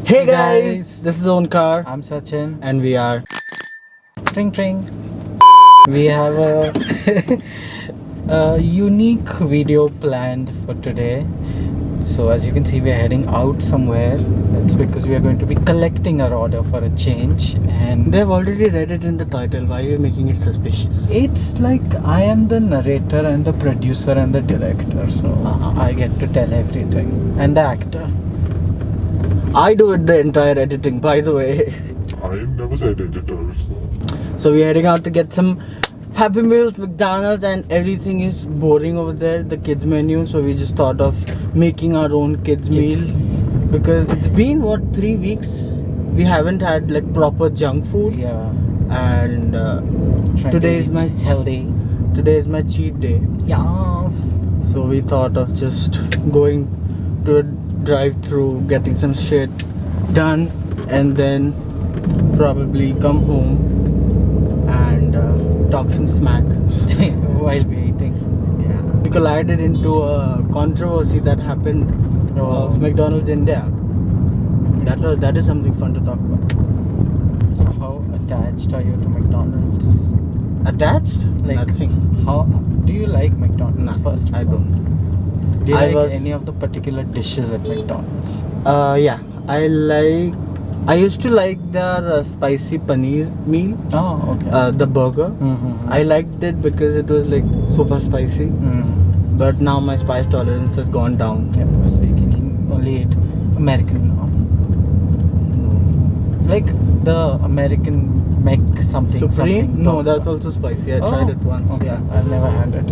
Hey guys, this is Onkar I'm Sachin. and we are Tring tring. We have a unique video planned for today. So as you can see, we are heading out somewhere. That's because we are going to be collecting our order for a change, and they've already read it in the title. Why are you making it suspicious? it's like I am the narrator and the producer and the director, so I get to tell everything, and the actor. I do it the entire editing, by the way. I never said editor. So we're heading out to get some Happy Meals, McDonald's, and everything is boring over there, the kids menu. So we just thought of making our own kids meal because it's been 3 weeks we haven't had like proper junk food. Yeah. And Trying today to is eat my healthy. Today is my cheat day. Yeah. So we thought of just going to a drive-through, getting some shit done, and then probably come home and talk some smack While waiting. Yeah. We collided into a controversy that happened of McDonald's India. That is something fun to talk about. So how attached are you to McDonald's? Attached? Like Nothing. How do you like McDonald's Nah, first? I don't. Do you I like was- any of the particular dishes at McDonald's? Yeah. I used to like their spicy paneer meal, Oh, okay. the burger. Mm-hmm. I liked it because it was like super spicy. But now my spice tolerance has gone down. Yep. So you can only eat American now. Like the American Mac something Supreme? something. No, that's also spicy. I tried it once. Okay. Yeah. I've never had it.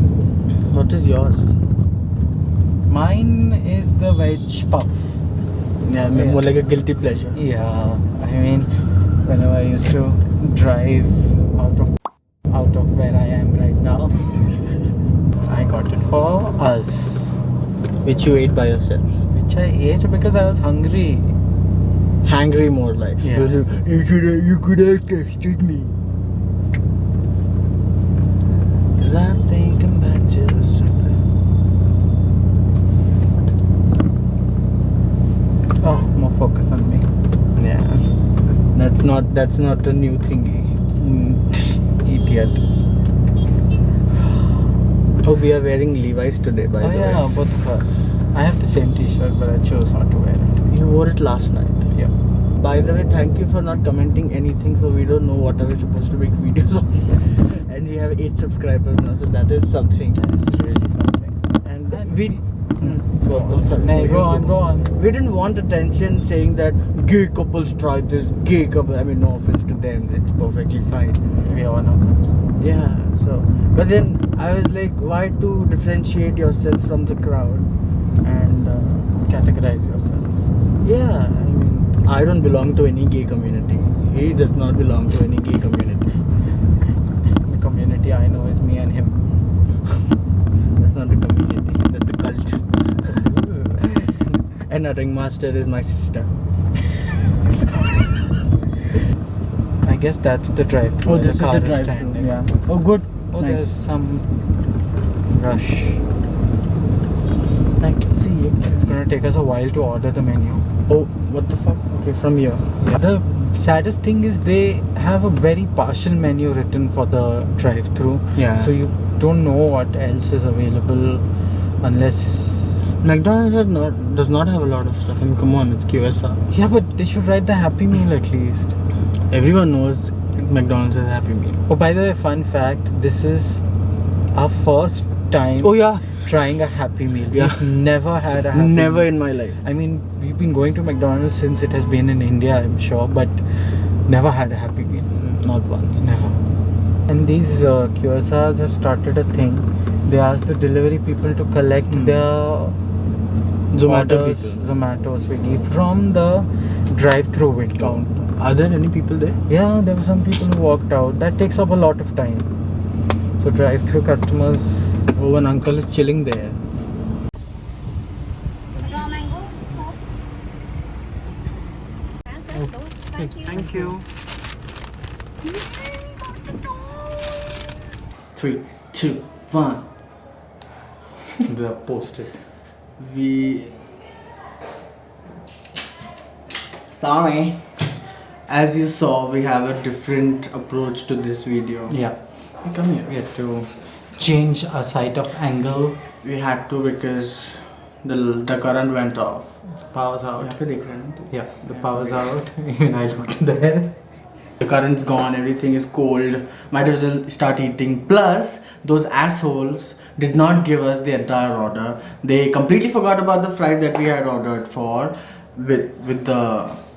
What is yours? Mine is the veg puff. Yeah, more like a guilty pleasure. Yeah, I mean, whenever I used to drive out of where I am right now, I got it for us, Which you ate by yourself. which I ate because I was hungry. Hangry more like. Yeah. You could have texted me. Cause I think I'm back to the super. Oh, more focus on me. Yeah. That's not a new thingy. Idiot. Oh, we are wearing Levi's today, by Oh the yeah, way. both of us. I have the same T-shirt, but I chose not to wear it. You wore it last night. Yeah. By the way, thank you for not commenting anything, so we don't know what are we supposed to make videos on. And we have 8 subscribers now, so that is something. That is really something. And we Sorry. No, go on. We didn't want attention saying that gay couples try this, gay couple. I mean, no offense to them, it's perfectly fine. We are one of them. Yeah, so. But then I was like, why to differentiate yourself from the crowd? And Categorize yourself. yeah, I mean, I don't belong to any gay community. He does not belong to any gay community. The community I know is me and him. That's not a community, that's a cult. And a ringmaster is my sister. I guess that's the drive-through. Oh, this is car the drive-through. standing. Yeah. Oh, good. Oh, Nice. there's some rush. I can see it. It's gonna take us a while to order the menu. Oh, what the fuck? Okay, from here. Yeah. The saddest thing is they have a very partial menu written for the drive-through. Yeah. So you don't know what else is available unless. McDonald's does not have a lot of stuff. I mean, come on, it's QSR. Yeah, but they should write the Happy Meal at least. Everyone knows McDonald's is a Happy Meal. Oh, by the way, fun fact: this is our first time. Oh yeah, Trying a Happy Meal. Yeah. We've never had a Happy never Meal. in my life. I mean, we've been going to McDonald's since it has been in India, I'm sure, but never had a Happy Meal. Not once. Never. And these QSRs have started a thing. They ask the delivery people to collect their Zomato orders, people. Zomato, Swiggy from the drive-through window. Count. Are there any people there? Yeah, there were some people who walked out. That takes up a lot of time. So drive-through customers. Oh, an uncle is chilling there. Raw mango. Thank you. 3, 2, 1. The post-it. We Sorry. As you saw, we have a different approach to this video. Yeah, You come here. we had to change our sight of angle. We had to because the current went off. Power's यहाँ out. पे देख रहे हैं ना तू? Yeah, the power's out. Even I looked there. The current's gone, everything is cold. Might as well start eating. Plus, those assholes did not give us the entire order. They completely forgot about the fries that we had ordered for with the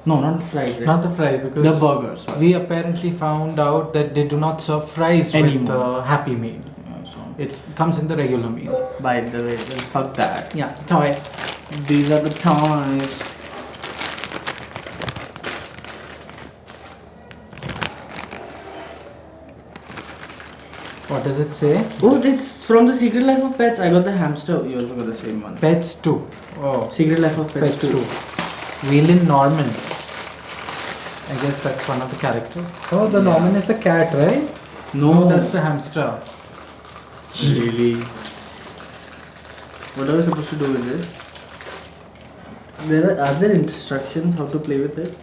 not the fries. Right? Not the fries, because The burgers, sorry. we apparently found out that they do not serve fries with Anymore. the Happy Meal. Yeah, so, It comes in the regular meal. by the way, well, fuck that. Yeah, toy. These are the toys. What does it say? Oh, it's from the Secret Life of Pets. I got the hamster. You also got the same one. Pets 2. Oh, Secret Life of Pets, Pets 2. Wheelin Norman. I guess that's one of the characters. Oh, the Norman is the cat, right? No, that's the hamster. Really? What are we supposed to do with it? Are there instructions how to play with it?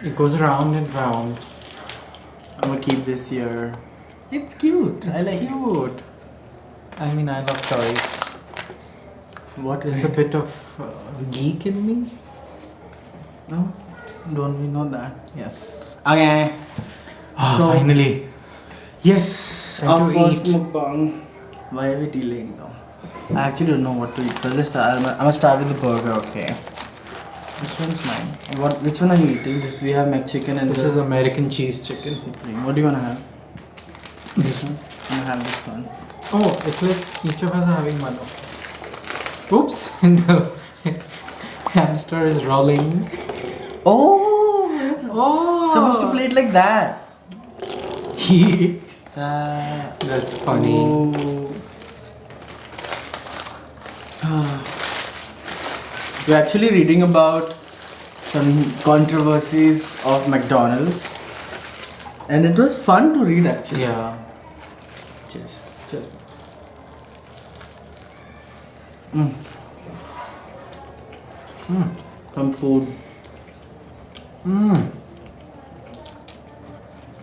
It goes round and round. I'm gonna keep this here. It's cute. It's I like cute. I mean, I love toys. What There's is a it? bit of geek in me. No? Don't we know that? Yes. Okay. Oh, So- finally. Yes, Time our to first eat. mukbang. Why are we delaying now? I actually don't know what to eat. So let's start. I'm gonna start with the burger. Okay. Which one's mine? Which one are you eating? We have McChicken and This is American cheese chicken. What do you wanna have? This one. I'm gonna have this one. Oh, it's like each of us are having one. Oops! The hamster is rolling. Oh, Oh! supposed to play it like that. That's funny. We're actually reading about some controversies of McDonald's, and it was fun to read actually. Yeah. Cheers. Just Some food.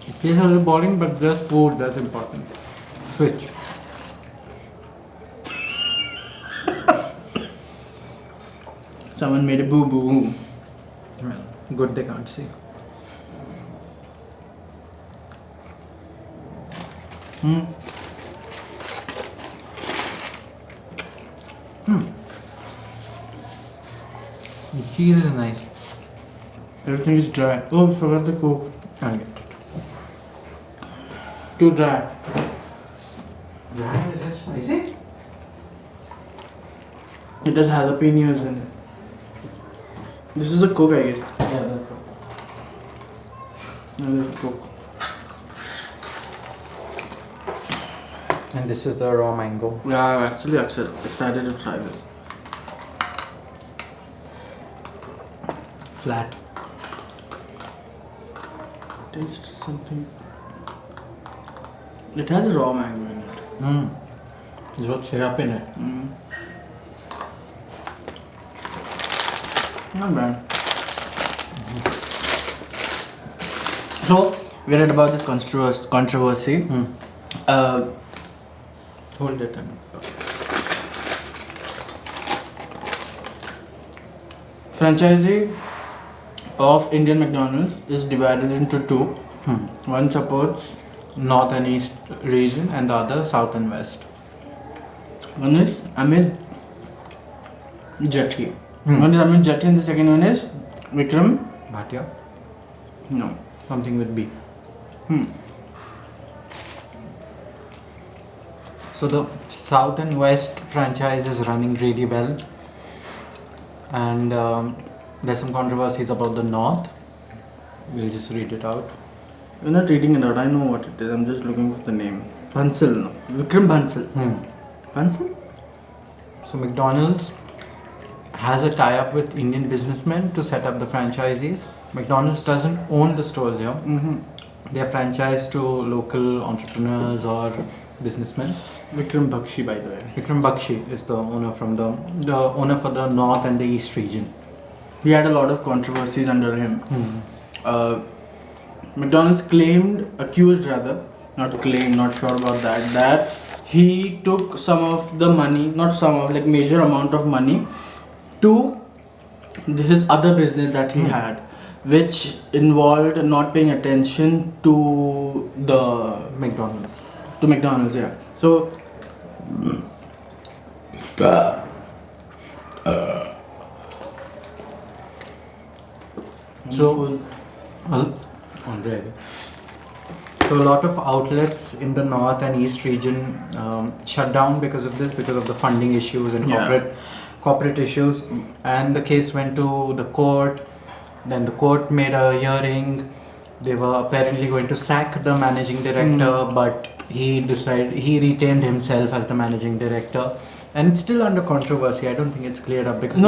It feels a little boring, but just food, that's important. Switch. Someone made a boo boo. Well, good they can't see. The cheese is nice. Everything is dry. Oh, I forgot the Coke. I get it. Too dry. Is it spicy? It has jalapenos in it. This is the Coke I get. Yeah, that's good. No, there's Coke. And this is the raw mango. Yeah, I'm actually excited to try this. Flat. Taste something. It has raw mango in it. There's got syrup in it. Not bad. So, we read about this controversy. Hold it. Franchisee of Indian McDonald's is divided into two. One supports, North and East region, and the other South and West. one is Amit Jati. One is Amit Jati and the second one is Vikram. Bhatia? No. Something with B. So the South and West franchise is running really well, and there's some controversies about the North. We'll just read it out. You're not reading it out. I know what it is. I'm just looking for the name. Bansal, no. Vikram Bansal. Bansal? So McDonald's has a tie-up with Indian businessmen to set up the franchisees. McDonald's doesn't own the stores here. They are franchised to local entrepreneurs or businessman. Vikram Bakshi, by the way. Vikram Bakshi is the owner from the owner for the north and the east region. He had a lot of controversies under him. McDonald's accused rather, not claimed, not sure about that he took some of the money, not some of, like major amount of money to his other business that he had, which involved not paying attention to the McDonald's. to McDonald's, yeah. So So, so a lot of outlets in the north and east region shut down because of this, because of the funding issues and corporate issues. And the case went to the court. Then the court made a hearing. They were apparently going to sack the managing director, but he retained himself as the managing director. And it's still under controversy. I don't think it's cleared up because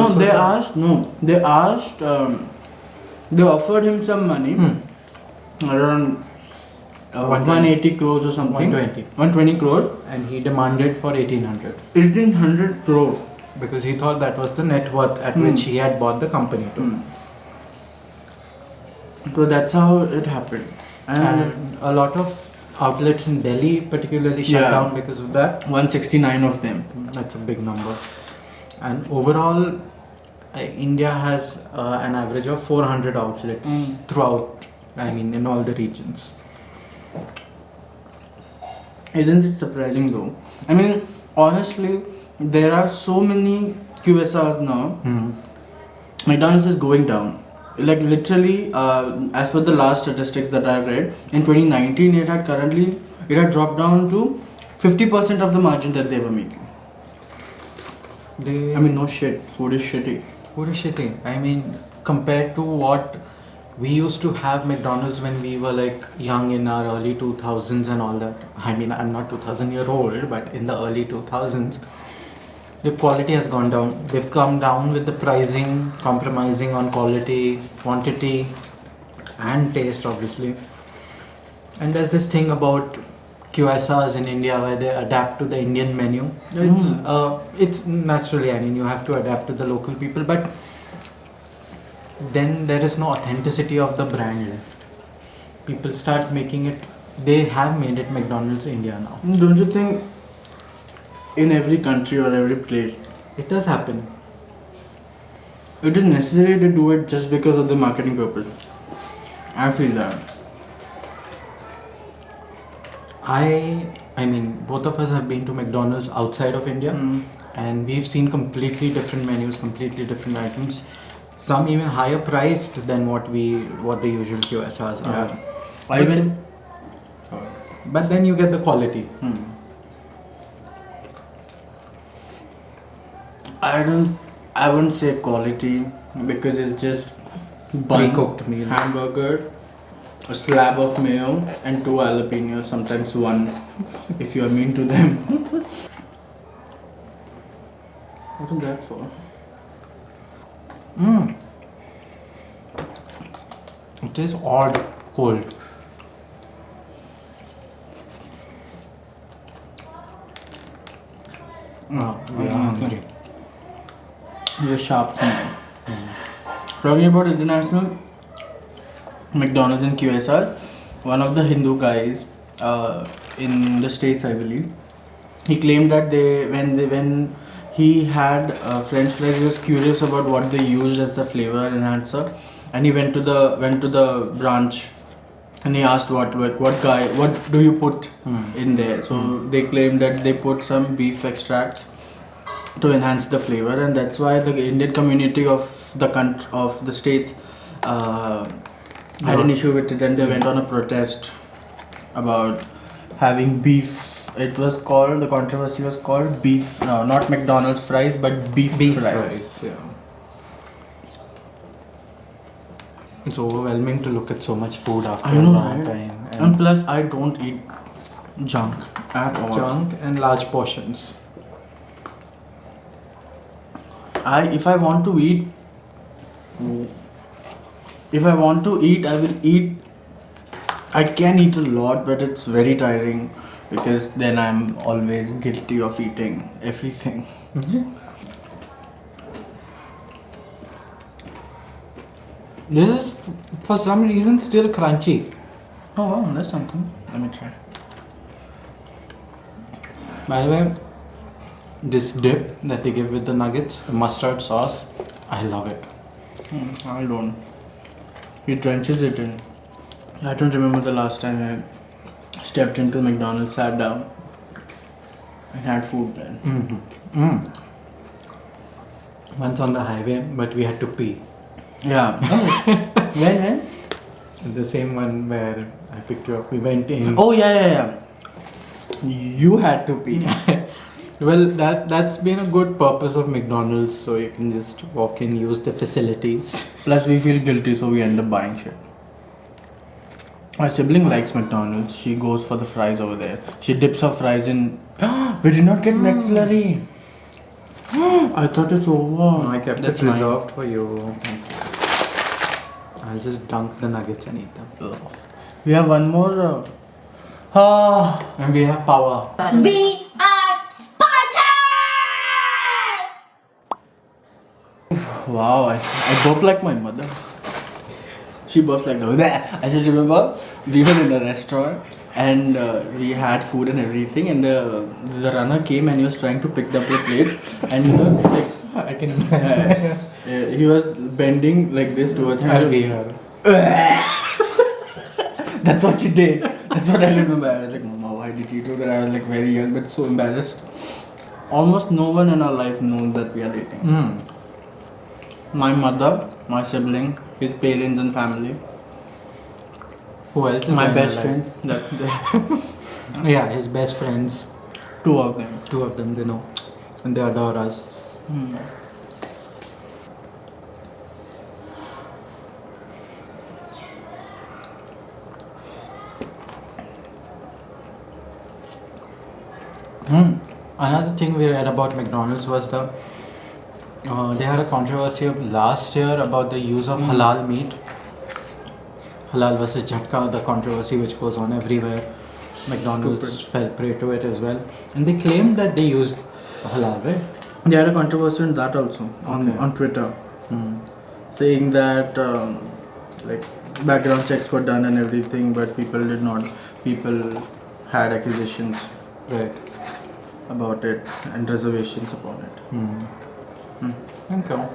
they offered him some money, around 180 crores or something. 120 crores. And he demanded for 1800 crores. Because he thought that was the net worth at which he had bought the company to. So that's how it happened. And a lot of outlets in Delhi particularly shut down because of that. 169 of them. That's a big number. And overall, India has an average of 400 outlets throughout, in all the regions. Isn't it surprising though? Honestly, there are so many QSRs now. McDonald's is going down. Like literally, as per the last statistics that I read, in 2019 it had dropped down to 50% of the margin that they were making. No shit. Food is shitty. Food is shitty. Compared to what we used to have McDonald's when we were like young in our early 2000s and all that. I'm not 2000-year-old, but in the early 2000s, the quality has gone down. They've come down with the pricing, compromising on quality, quantity, and taste, obviously. And there's this thing about QSRs in India where they adapt to the Indian menu. It's naturally, you have to adapt to the local people, but then there is no authenticity of the brand left. People start making it, they have made it McDonald's India now. Don't you think in every country or every place It does happen. it is necessary to do it just because of the marketing purpose? I feel that. Both of us have been to McDonald's outside of India, and we've seen completely different menus, completely different items. Some even higher priced than what the usual QSRs are. But then you get the quality. I wouldn't say quality because it's just Pre-cooked meal. hamburger, a slab of mayo, and 2 jalapenos, sometimes 1 if you are mean to them. What is that for? It is odd cold. We are hungry. You're sharp. Talking about international McDonald's and QSR, one of the Hindu guys in the States, I believe, he claimed that when he had French fries, he was curious about what they used as the flavor enhancer, and he went to the branch and he asked what do you put in there. So they claimed that they put some beef extracts to enhance the flavor, and that's why the Indian community of the States had an issue with it, and they went on a protest about having beef. The controversy was called beef, not McDonald's fries, but beef fries. Yeah. It's overwhelming to look at so much food after I know, a long right? time. And plus, I don't eat junk at all. Junk and large portions. If I want to eat, I will eat. I can eat a lot, but it's very tiring because then I'm always guilty of eating everything. This is for some reason still crunchy. Oh wow, that's something. Let me try. By the way, this dip that they give with the nuggets, the mustard sauce, I love it. I don't. He drenches it in. I don't remember the last time I stepped into McDonald's, sat down, and had food then. Once on the highway, but we had to pee. Yeah. When? The same one where I picked you up. We went in. Oh yeah. You had to pee. Well, that's been a good purpose of McDonald's, so you can just walk in, use the facilities. Plus, we feel guilty, so we end up buying shit. My sibling likes McDonald's. She goes for the fries over there. She dips her fries in. We did not get McFlurry. I thought it's over. No, I kept That's it reserved for you. Thank you. I'll just dunk the nuggets and eat them. mine. We have one more. And we have power. We are Spartan! Wow, I burp like my mother. She burps like that. I just remember we were in a restaurant and we had food and everything, and the runner came and he was trying to pick up the plate, and like I can imagine. he was bending like this towards her. I'll be her. That's what she did. That's what I remember. I was like, Mama, why did you do that? I was like very young but so embarrassed. Almost no one in our life knows that we are dating. My mother, my sibling, his parents and family. Who else? Is My there in best your friend. That's life? Yeah, his best friends. two of them. Two of them, they know. And they adore us. Another thing we read about McDonald's was they had a controversy of last year about the use of halal meat. Halal versus Jhatka, the controversy which goes on everywhere. McDonald's fell prey to it as well. And they claimed that they used halal, right? They had a controversy on that also on Twitter, saying that like background checks were done and everything, but people did not. People had accusations Right. about it and reservations upon it. Okay.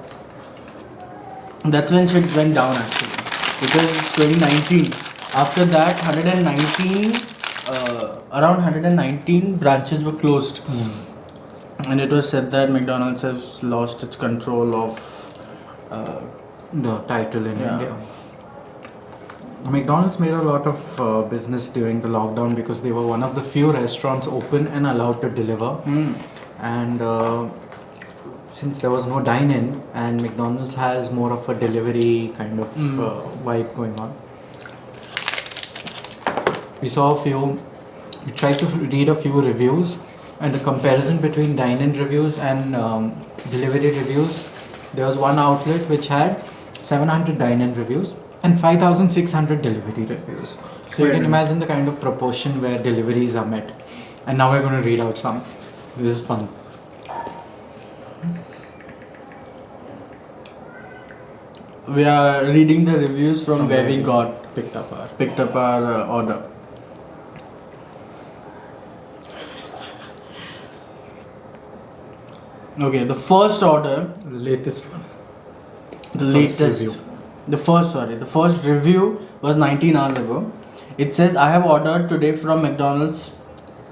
That's when shit went down actually, because it's 2019. After that, 119 around 119 branches were closed, and it was said that McDonald's has lost its control of. The title in Yeah. India. McDonald's made a lot of business during the lockdown because they were one of the few restaurants open and allowed to deliver. And since there was no dine-in, and McDonald's has more of a delivery kind of vibe going on, we tried to read a few reviews, and the comparison between dine-in reviews and delivery reviews. There was one outlet which had 700 dine-in reviews and 5,600 delivery reviews. So you can imagine the kind of proportion where deliveries are met. And now we're going to read out some. This is fun. We are reading the reviews from where we got picked up our order. Okay, the first order, the latest one. the First latest, review. the first review was 19 hours ago. It says, I have ordered today from McDonald's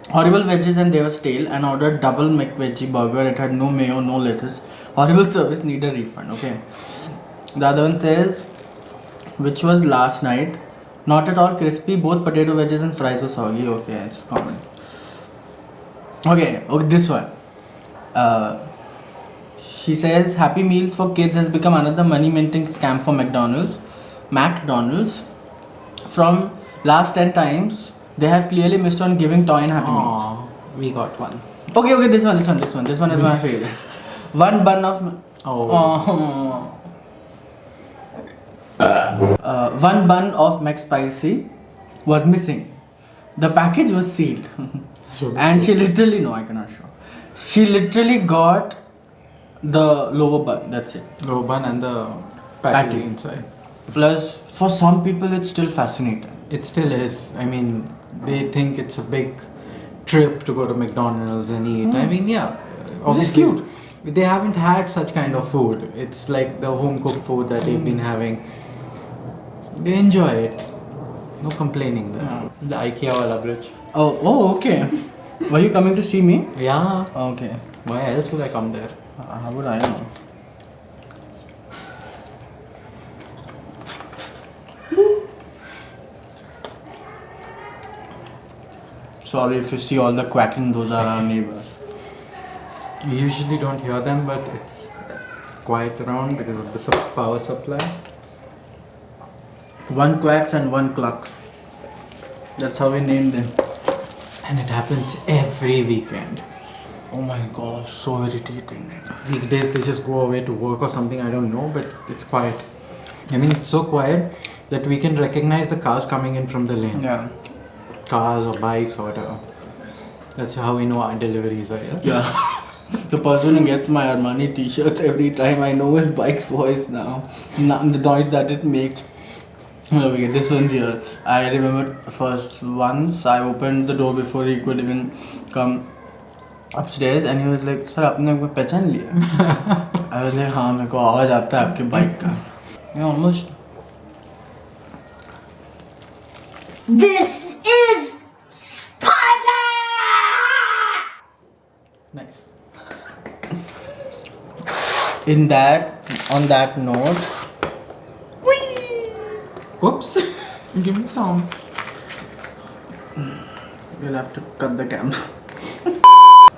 horrible veggies and they were stale, and ordered double McVeggie burger. It had no mayo, no lettuce. Horrible service, need a refund. Okay. The other one says, which was last night, not at all crispy, both potato wedges and fries were soggy. Okay, it's common. Okay, this one. She says, Happy Meals for Kids has become another money minting scam for McDonald's. From last 10 times, they have clearly missed on giving toy and Happy Meals. Aww, we got one. Okay, this one is my favorite. One bun of one bun of McSpicy was missing. The package was sealed. And she literally, no, I cannot show. She literally got the lower bun, that's it. Low bun and the Patty. patty inside. Plus, for some people, it's still fascinating. It still is. I mean, they think it's a big trip to go to McDonald's and eat. I mean, yeah, obviously, cute. they haven't had such kind of food. It's like the home cooked food that they've been having. They enjoy it. No complaining there. The IKEA wala bridge. Oh, okay. Were you coming to see me? Yeah. Okay. Why else would I come there? How would I know? Sorry if you see all the quacking, those are our neighbors. You usually don't hear them, but it's quiet around because of the power supply. One quacks and one clucks. That's how we name them. And it happens every weekend. Oh my gosh, so irritating. Weekdays they just go away to work or something, I don't know, but it's quiet. I mean, it's so quiet that we can recognize the cars coming in from the lane. Yeah. Cars or bikes or whatever. That's how we know our deliveries are here. Yeah. The person who gets my Armani t-shirts every time, I know his bike's voice now. The noise that it makes. Okay, this one's here. I remember first once I opened the door before he could even come upstairs and he was like, "Sir, आपने मेरे को पहचान लिया?" I was like, "हाँ, मेरे को आवाज आता है आपके बाइक का." Yeah, almost. This is Sparta! Nice. On that note, Oops. Give me some. we'll have to cut the camera.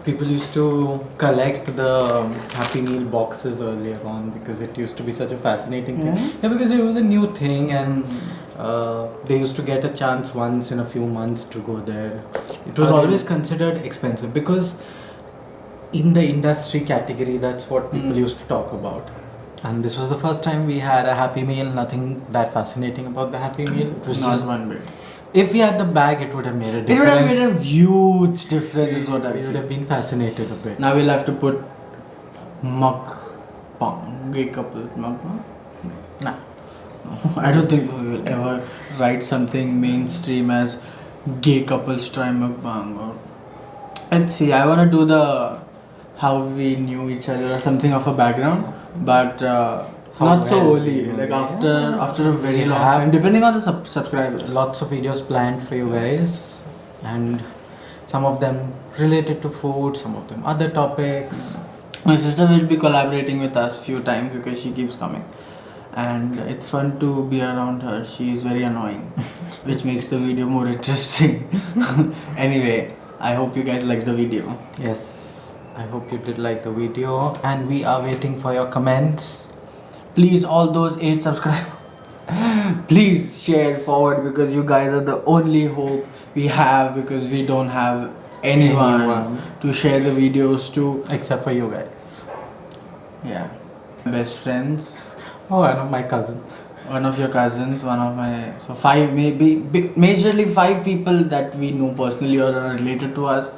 People used to collect the Happy Meal boxes earlier on because it used to be such a fascinating thing. Yeah. Yeah, because it was a new thing and they used to get a chance once in a few months to go there. It was always considered expensive because in the industry category, that's what people used to talk about. And this was the first time we had a Happy Meal, nothing that fascinating about the Happy Meal. It was Not just, one bit. if we had the bag, it would have made a It would have difference. made a huge difference, is what I We would feel. have been fascinated a bit. Now we'll have to put mukbang. Gay couple mukbang? Nah. I don't think we will ever write something mainstream as gay couples try mukbang or. Let's see. I wanna do the how we knew each other or something of a background, but not so well early. we knew, Like yeah. after a very We long have- time, depending on the subscribers. Lots of videos planned for you guys, and some of them related to food, some of them other topics. My sister will be collaborating with us few times because she keeps coming. And it's fun to be around her. She is very annoying, which makes the video more interesting. Anyway, I hope you guys like the video. Yes, I hope you did like the video, and we are waiting for your comments. Please, all those 8 subscribers, please share forward because you guys are the only hope we have because we don't have anyone to share the videos to. Except for you guys. Yeah. Best friends. Oh, I know my cousins. One of your cousins, one of my 5 maybe majorly 5 people that we know personally or are related to us.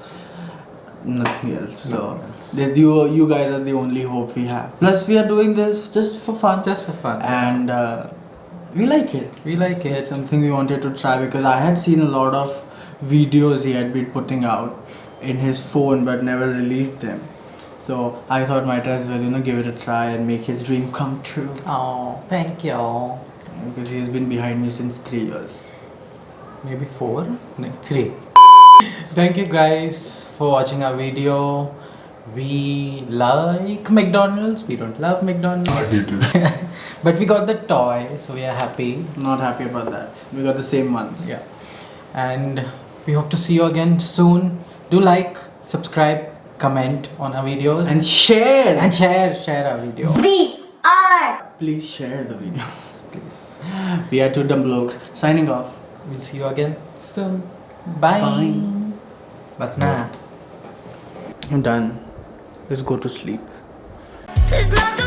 Nothing else. So you guys are the only hope we have. Plus we are doing this just for fun. Just for fun. And we like it. We like It's it. something we wanted to try because I had seen a lot of videos he had been putting out in his phone but never released them. So I thought might as well, give it a try and make his dream come true. Oh, thank you. Because he's been behind me since 3 years. Maybe 4? No, 3. Thank you guys for watching our video. We like McDonald's. We don't love McDonald's. I hate it. But we got the toy, so we are happy. Not happy about that. We got the same ones. Yeah. And we hope to see you again soon. Do like, subscribe, comment on our videos. And share. And share our video. We are Please share the videos. Please. We are 2 dumb blokes. Signing off. We'll see you again soon. Bye. Bas na. I'm done. Let's go to sleep. There's not the